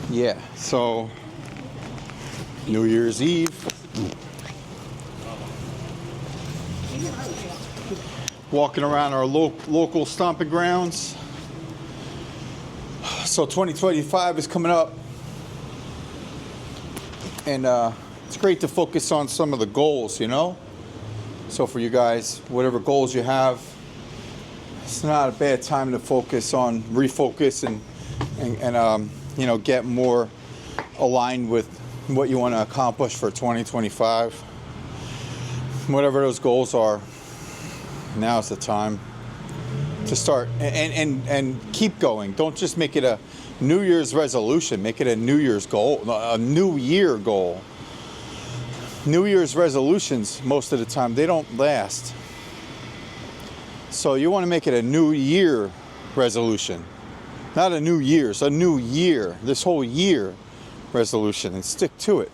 Yeah, so New Year's Eve. Walking around our local stomping grounds. So 2025 is coming up. And it's great to focus on some of the goals, you know? So for you guys, whatever goals you have, it's not a bad time to refocus and you know, get more aligned with what you want to accomplish for 2025. Whatever those goals are, now's the time to start and keep going. Don't just make it a New Year's resolution. Make it a New Year's goal, a New Year goal. New Year's resolutions, most of the time, they don't last. So you want to make it a New Year resolution. Not a New Year's, a New Year. This whole year resolution, and stick to it.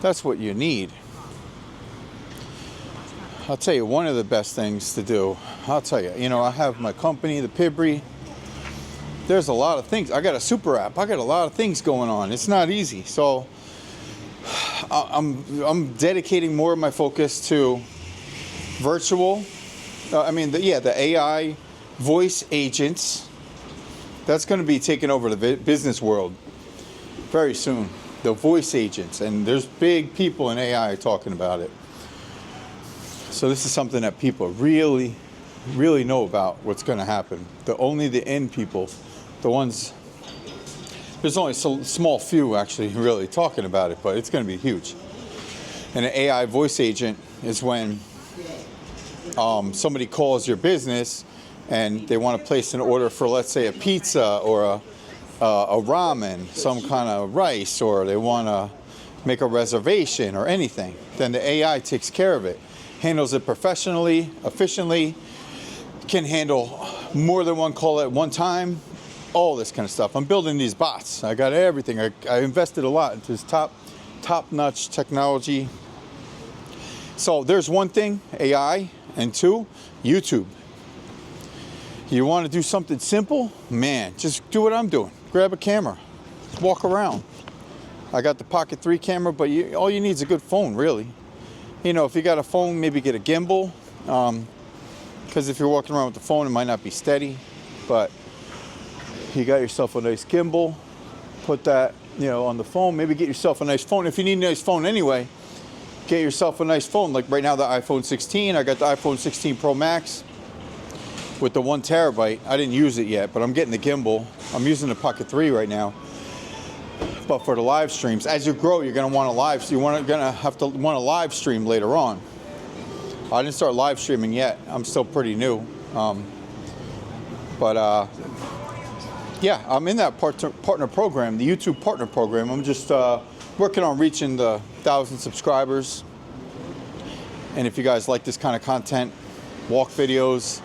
That's what you need. I'll tell you one of the best things to do. I'll tell you, you know, I have my company, the Pibri. There's a lot of things. I got a super app. I got a lot of things going on. It's not easy. So I'm dedicating more of my focus to virtual. The AI voice agents. That's going to be taking over the business world very soon. The voice agents, and there's big people in AI talking about it. So this is something that people really, really know about what's going to happen. Only the end people, the ones. There's only a small few actually really talking about it, but it's going to be huge. And an AI voice agent is when somebody calls your business and they want to place an order for, let's say, a pizza or a ramen, some kind of rice, or they want to make a reservation or anything. Then the AI takes care of it, handles it professionally, efficiently, can handle more than one call at one time. All this kind of stuff. I'm building these bots. I got everything. I invested a lot into this top-notch technology. So there's one thing, AI, and two, YouTube. You want to do something simple? Man, just do what I'm doing. Grab a camera, walk around. I got the Pocket 3 camera, but all you need is a good phone, really. You know, if you got a phone, maybe get a gimbal. Because if you're walking around with the phone, it might not be steady, but you got yourself a nice gimbal, put that, you know, on the phone. Maybe get yourself a nice phone. If you need a nice phone anyway, get yourself a nice phone. Like right now, the iPhone 16. I got the iPhone 16 Pro Max with the 1 terabyte. I didn't use it yet, but I'm getting the gimbal. I'm using the Pocket 3 right now. But for the live streams, as you grow, you're gonna want to have to want to live stream later on. I didn't start live streaming yet. I'm still pretty new, yeah, I'm in that partner program, the YouTube partner program. I'm just working on reaching the 1,000 subscribers. And if you guys like this kind of content, walk videos,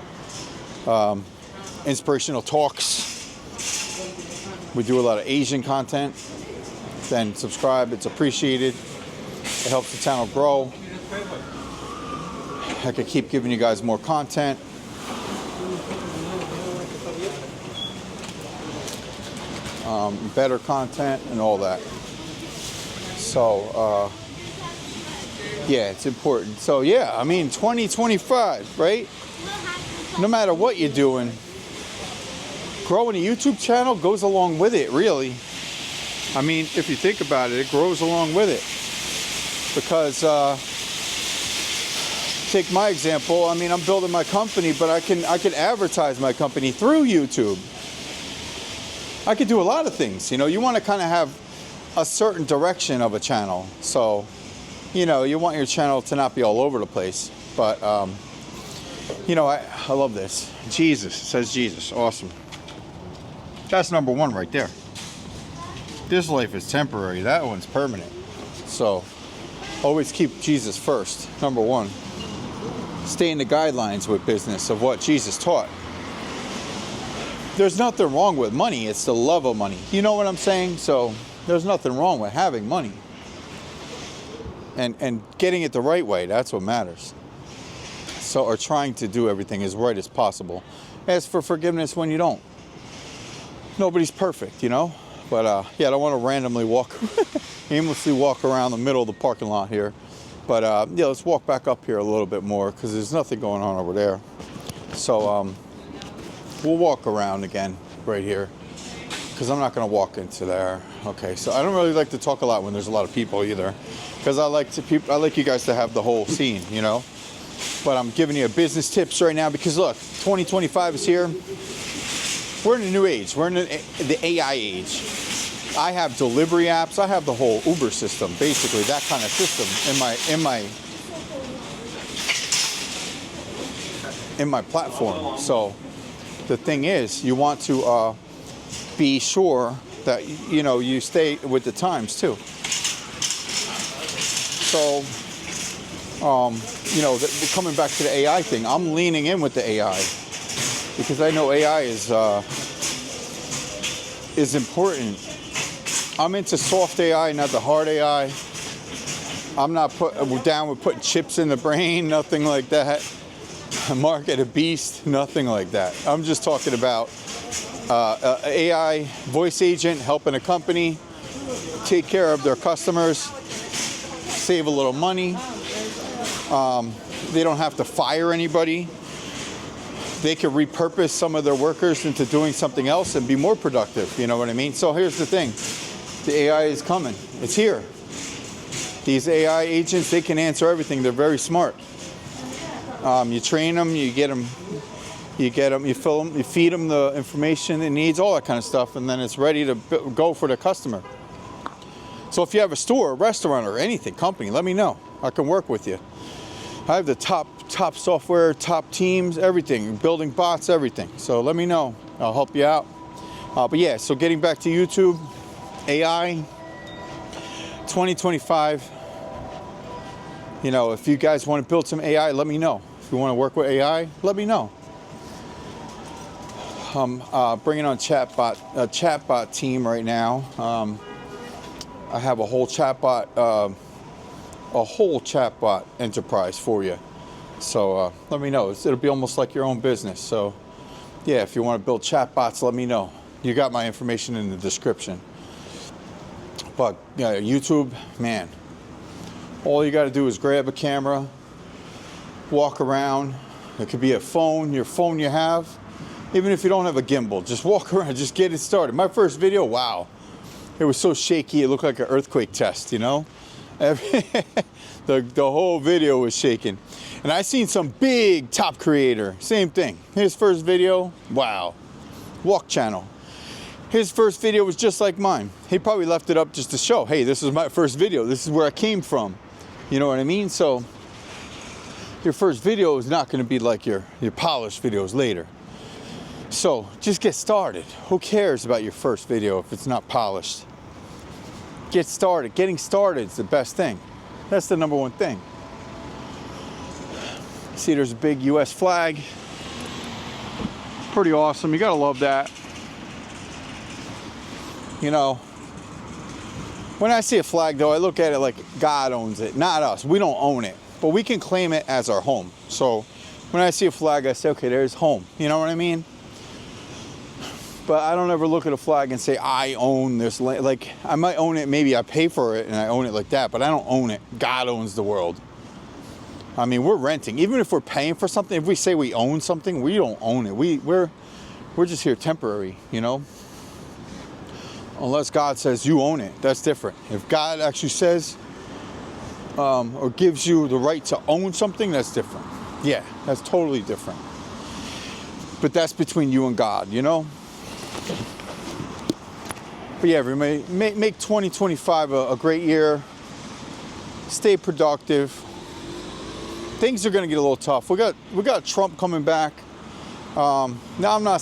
inspirational talks, we do a lot of Asian content, then subscribe. It's appreciated. It helps the channel grow. I could keep giving you guys more content. Better content and all that. So yeah, it's important. So yeah, I mean 2025, right? No matter what you're doing, growing a YouTube channel goes along with it, really. I mean, if you think about it, it grows along with it. Because take my example, I mean, I'm building my company, but I can advertise my company through YouTube. I could do a lot of things. You know, you want to kind of have a certain direction of a channel. So, you know, you want your channel to not be all over the place. But, you know, I love this. Jesus, it says Jesus. Awesome. That's number one right there. This life is temporary. That one's permanent. So, always keep Jesus first. Number one. Stay in the guidelines with business of what Jesus taught. There's nothing wrong with money. It's the love of money. You know what I'm saying? So there's nothing wrong with having money. And getting it the right way. That's what matters. So, or trying to do everything as right as possible. Ask for forgiveness when you don't. Nobody's perfect, you know? But yeah, I don't want to randomly aimlessly walk around the middle of the parking lot here. But yeah, let's walk back up here a little bit more because there's nothing going on over there. So we'll walk around again right here because I'm not going to walk into there. Okay, so I don't really like to talk a lot when there's a lot of people either, because I like you guys to have the whole scene, you know. But I'm giving you business tips right now because look, 2025 is here. We're in a new age. We're in the AI age. I have delivery apps. I have the whole Uber system, basically that kind of system in my platform. So the thing is, you want to be sure that you stay with the times too. So we're coming back to the AI thing. I'm leaning in with the AI because I know AI is important. I'm into soft AI, not the hard AI. I'm not down with putting chips in the brain, nothing like that. Market a beast, nothing like that. I'm just talking about AI voice agent helping a company take care of their customers, save a little money. They don't have to fire anybody. They can repurpose some of their workers into doing something else and be more productive. You know what I mean? So here's the thing. The AI is coming. It's here. These AI agents, they can answer everything. They're very smart. You train them, you fill them, you feed them the information it needs, all that kind of stuff, and then it's ready to go for the customer. So if you have a store, a restaurant, or anything, company, let me know. I can work with you. I have the top software, top teams, everything, building bots, everything. So let me know. I'll help you out. But yeah, so getting back to YouTube, AI, 2025. If you guys want to build some AI, let me know. If you want to work with AI, let me know. I'm bringing on a chatbot team right now. I have a whole chatbot enterprise for you. So let me know. It'll be almost like your own business. So yeah, if you want to build chatbots, let me know. You got my information in the description. But yeah, YouTube, man, all you got to do is grab a camera, walk around. It could be a phone, your phone you have. Even if you don't have a gimbal, just walk around, just get it started. My first video, wow, it was so shaky, it looked like an earthquake test, the whole video was shaking. And I seen some big top creator, same thing. His first video, wow, walk channel. His first video was just like mine. He probably left it up just to show, hey, this is my first video. This is where I came from. You know what I mean? So your first video is not going to be like your polished videos later. So just get started. Who cares about your first video if it's not polished? Get started. Getting started is the best thing. That's the number one thing. See, there's a big US flag. Pretty awesome. You gotta love that. When I see a flag though, I look at it like God owns it, not us. We don't own it, but we can claim it as our home. So when I see a flag, I say, okay, there's home. You know what I mean? But I don't ever look at a flag and say, I own this land. Like, I might own it, maybe I pay for it and I own it like that, but I don't own it. God owns the world. I mean, we're renting. Even if we're paying for something, if we say we own something, we don't own it. We're just here temporary, Unless God says you own it, that's different. If God actually says or gives you the right to own something, that's different. Yeah, that's totally different. But that's between you and God, But yeah, everybody, make 2025 a great year. Stay productive. Things are going to get a little tough. We got Trump coming back. Now I'm not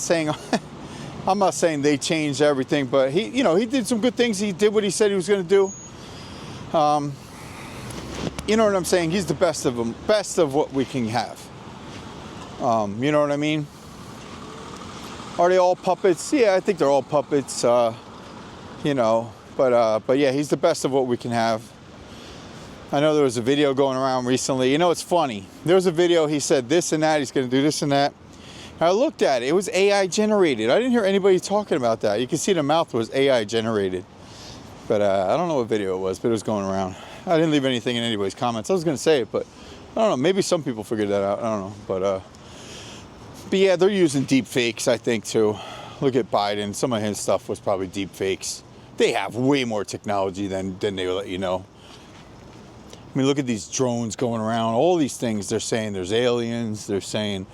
saying they changed everything, but he did some good things. He did what he said he was going to do. You know what I'm saying? He's the best of them, best of what we can have. You know what I mean? Are they all puppets? Yeah, I think they're all puppets. But yeah, he's the best of what we can have. I know there was a video going around recently. It's funny. There was a video, he said this and that, he's going to do this and that. I looked at it. It was AI generated. I didn't hear anybody talking about that. You can see the mouth was AI generated. But I don't know what video it was, but it was going around. I didn't leave anything in anybody's comments. I was going to say it, but I don't know. Maybe some people figured that out. I don't know. But yeah, they're using deep fakes, I think, too. Look at Biden. Some of his stuff was probably deep fakes. They have way more technology than they will let you know. I mean, look at these drones going around. All these things, they're saying there's aliens. They're saying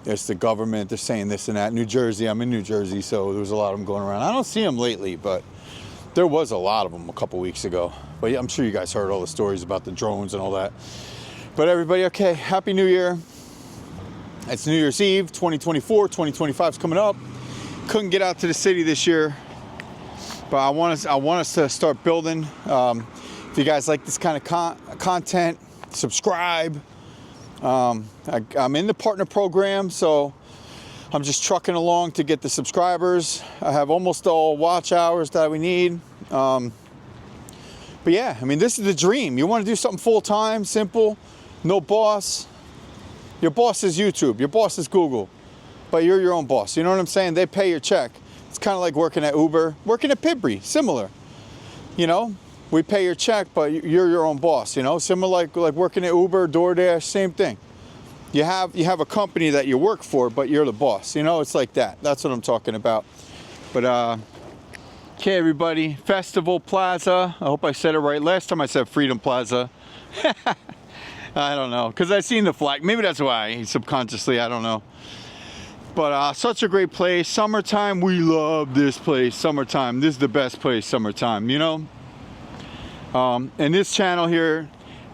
it's the government. They're saying this and that. New Jersey, I'm in New Jersey, so there was a lot of them going around. I don't see them lately, but there was a lot of them a couple weeks ago. But yeah, I'm sure you guys heard all the stories about the drones and all that. But everybody, okay, Happy New Year. It's New Year's Eve, 2024, 2025 is coming up. Couldn't get out to the city this year, but I want us to start building. If you guys like this kind of content, subscribe. I'm in the partner program, so I'm just trucking along to get the subscribers. I have almost all watch hours that we need. But yeah, I mean, this is the dream. You want to do something full-time, simple, no boss. Your boss is YouTube. Your boss is Google. But you're your own boss. You know what I'm saying? They pay your check. It's kind of like working at Uber, working at Pibri, similar. You know, we pay your check, but you're your own boss. You know, similar like working at Uber, DoorDash, same thing. You have a company that you work for, but you're the boss. You know, it's like that. That's what I'm talking about. But okay, everybody, Festival Plaza. I hope I said it right. Last time I said Freedom Plaza. I don't know, because I seen the flag. Maybe that's why subconsciously. I don't know. But such a great place. Summertime, we love this place. Summertime, this is the best place. Summertime, you know. And this channel here,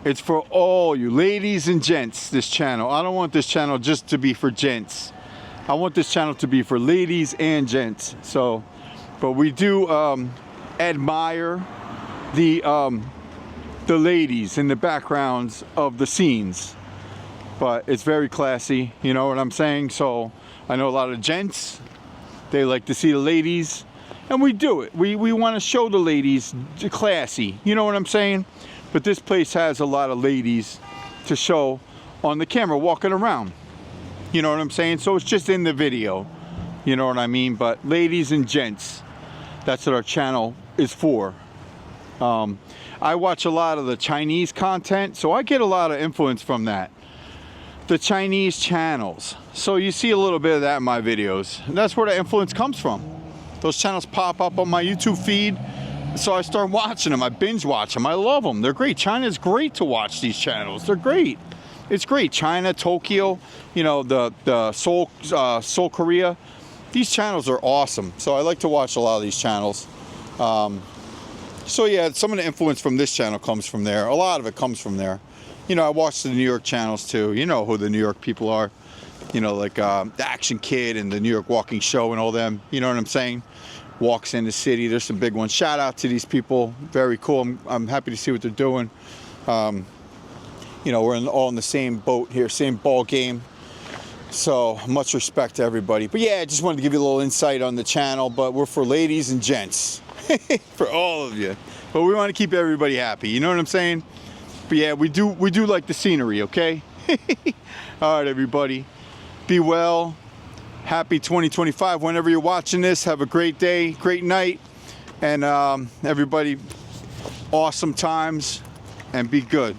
it's for all you ladies and gents. This channel, I don't want this channel just to be for gents. I want this channel to be for ladies and gents. So, but we do admire the ladies in the backgrounds of the scenes. But it's very classy. You know what I'm saying? So. I know a lot of gents, they like to see the ladies, and we do it. We want to show the ladies classy, you know what I'm saying? But this place has a lot of ladies to show on the camera walking around, you know what I'm saying? So it's just in the video, you know what I mean? But ladies and gents, that's what our channel is for. I watch a lot of the Chinese content, so I get a lot of influence from that. The Chinese channels. So you see a little bit of that in my videos. And that's where the influence comes from. Those channels pop up on my YouTube feed. So I start watching them. I binge watch them. I love them. They're great. China's great to watch these channels. They're great. It's great. China, Tokyo, you know, the Seoul, Korea. These channels are awesome. So I like to watch a lot of these channels. So yeah, some of the influence from this channel comes from there. A lot of it comes from there. You know, I watch the New York channels too. You know who the New York people are. You know, like the Action Kid and the New York Walking Show and all them. You know what I'm saying? Walks in the city. There's some big ones. Shout out to these people. Very cool. I'm happy to see what they're doing. You know, we're all in the same boat here, same ball game. So much respect to everybody. But yeah, I just wanted to give you a little insight on the channel. But we're for ladies and gents, for all of you. But we want to keep everybody happy. You know what I'm saying? But yeah, we do like the scenery, okay? All right, everybody. Be well. Happy 2025. Whenever you're watching this, have a great day, great night. And everybody, awesome times. And be good.